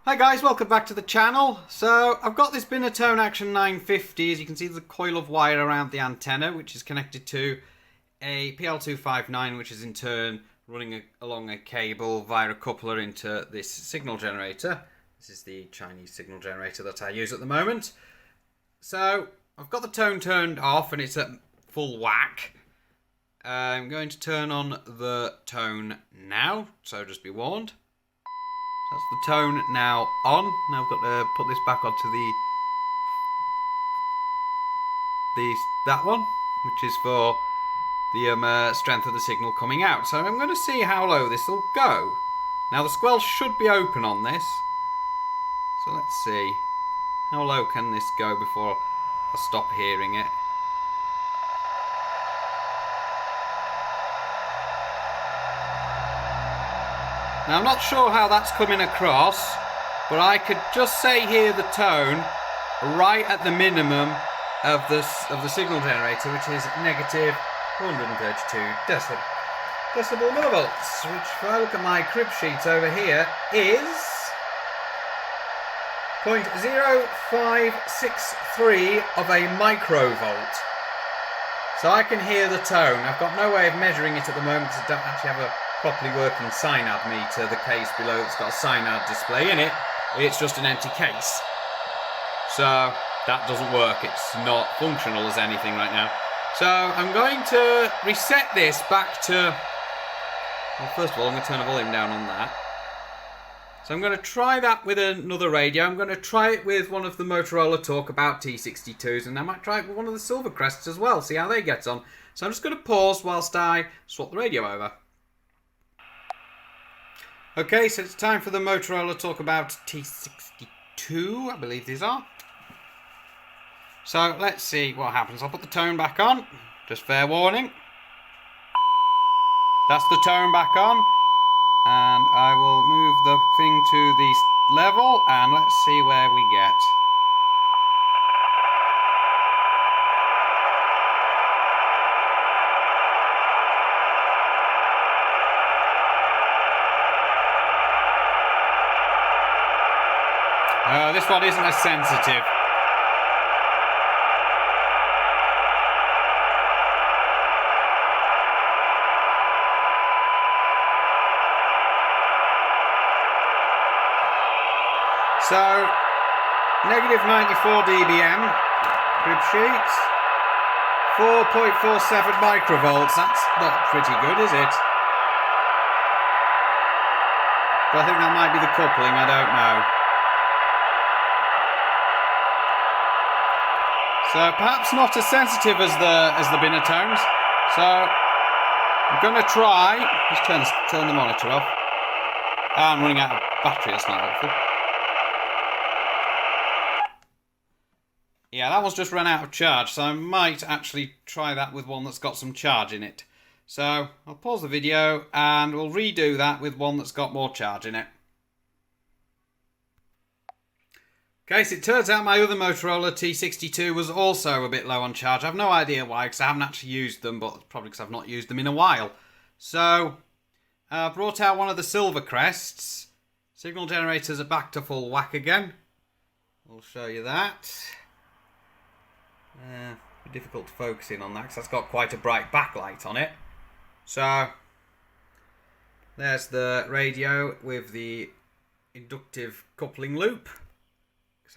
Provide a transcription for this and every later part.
Hi guys, welcome back to the channel. So I've got this Binatone Action 950. As you can see, there's a coil of wire around the antenna which is connected to a PL259, which is in turn running along a cable via a coupler into this signal generator. This is the Chinese signal generator that I use at the moment. So I've got the tone turned off and it's at full whack. I'm going to turn on the tone now, so just be warned. That's the tone now on. Now I've got to put this back onto that one, which is for the strength of the signal coming out. So I'm going to see how low this will go. Now the squelch should be open on this. So let's see. How low can this go before I stop hearing it? Now I'm not sure how that's coming across, but I could just say hear the tone right at the minimum of the signal generator, which is negative 132 decibel millivolts, which if I look at my crib sheet over here is 0.0563 of a microvolt. So I can hear the tone. I've got no way of measuring it at the moment because I don't actually have a properly working Synad meter. The case below it's got a Synad display in it. It's just an empty case. So that doesn't work. It's not functional as anything right now. So I'm going to reset this back to... Well, first of all, I'm going to turn the volume down on that. So I'm going to try that with another radio. I'm going to try it with one of the Motorola Talkabout T62s, and I might try it with one of the SilverCrests as well, see how they get on. So I'm just going to pause whilst I swap the radio over. Okay, so it's time for the Motorola Talkabout T62, I believe these are. So let's see what happens. I'll put the tone back on, just fair warning. That's the tone back on. And I will move the thing to the level and let's see where we get. This one isn't as sensitive. So, negative 94 dBm, crib sheet, 4.47 microvolts. That's not pretty good, is it? But I think that might be the coupling, I don't know. So perhaps not as sensitive as the Binatones. So I'm going to try. Just turn the monitor off. I'm running out of battery. That's not helpful. Yeah, that one's just run out of charge. So I might actually try that with one that's got some charge in it. So I'll pause the video and we'll redo that with one that's got more charge in it. Okay, so it turns out my other Motorola T62 was also a bit low on charge. I have no idea why, because I haven't actually used them, but probably because I've not used them in a while. So, I brought out one of the SilverCrests. Signal generators are back to full whack again. I'll show you that. Difficult to focus in on that, because that's got quite a bright backlight on it. So, there's the radio with the inductive coupling loop.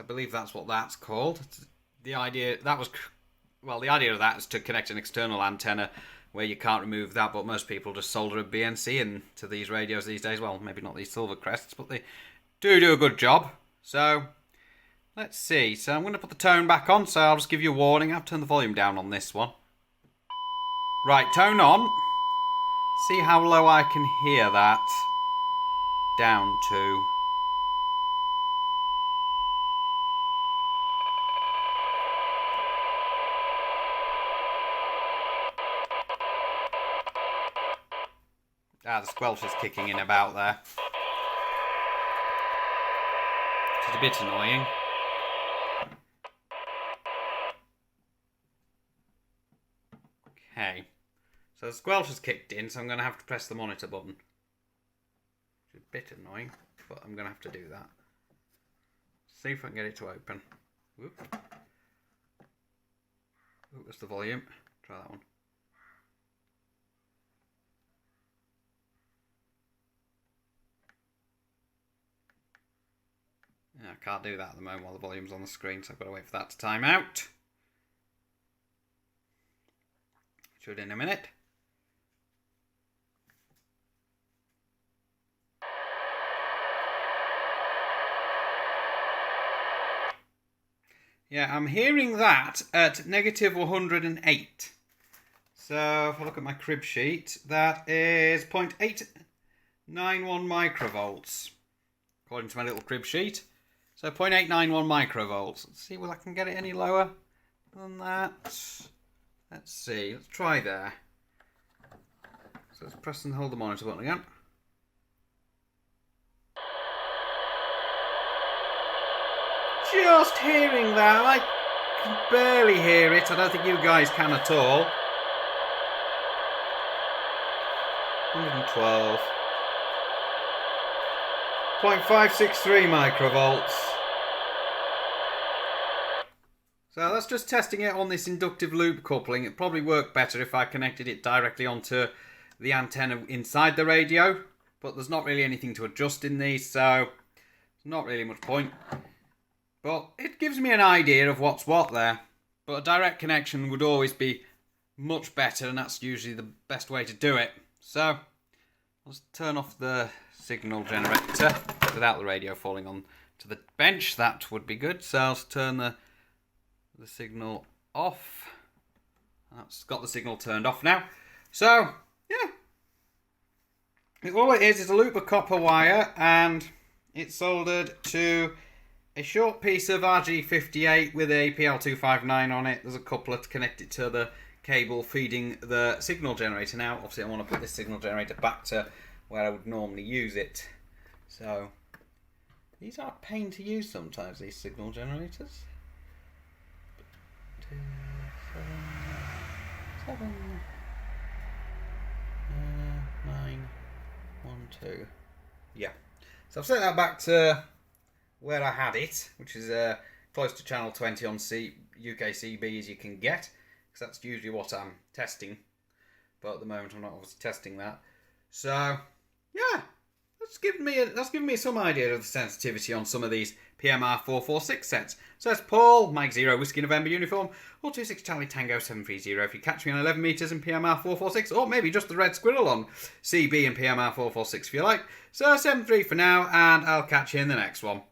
I believe that's what that's called. The idea of that is to connect an external antenna where you can't remove that, but most people just solder a BNC into these radios these days. Well, maybe not these SilverCrests, but they do a good job. So let's see. So I'm going to put the tone back on, so I'll just give you a warning. I've turned the volume down on this one. Right, tone on. See how low I can hear that down to. The squelch is kicking in about there. Which is a bit annoying. Okay. So the squelch has kicked in, so I'm going to have to press the monitor button. Which is a bit annoying, but I'm going to have to do that. See if I can get it to open. Whoop. Oh, that's the volume. Try that one. Yeah, I can't do that at the moment while the volume's on the screen, so I've got to wait for that to time out. Should in a minute. Yeah, I'm hearing that at negative 108. So if I look at my crib sheet, that is 0.891 microvolts, according to my little crib sheet. So 0.891 microvolts. Let's see, will I can get it any lower than that? Let's see, let's try there. So let's press and hold the monitor button again. Just hearing that, I can barely hear it. I don't think you guys can at all. 112. 0.563 microvolts. So that's just testing it on this inductive loop coupling. It'd probably work better if I connected it directly onto the antenna inside the radio. But there's not really anything to adjust in these, so not really much point. But it gives me an idea of what's what there. But a direct connection would always be much better, and that's usually the best way to do it. So let's turn off the signal generator without the radio falling on to the bench. That would be good. So I'll turn the signal off. That's got the signal turned off now. So yeah, all it is a loop of copper wire, and it's soldered to a short piece of RG58 with a PL259 on it. There's a coupler to connect it to the cable feeding the signal generator. Now, obviously, I want to put this signal generator back to where I would normally use it. So, these are a pain to use sometimes, these signal generators. 2, 7, 9, 1, 2. Yeah. So I've set that back to where I had it, which is close to channel 20 on UK CB as you can get, because that's usually what I'm testing. But at the moment I'm not obviously testing that. So yeah, that's given me some idea of the sensitivity on some of these PMR446 sets. So that's Paul, Mike 0 Whiskey November uniform, or 26 Charlie Tango 730 if you catch me on 11 metres in PMR446, or maybe just the red squirrel on CB and PMR446 if you like. So 7-3 for now, and I'll catch you in the next one.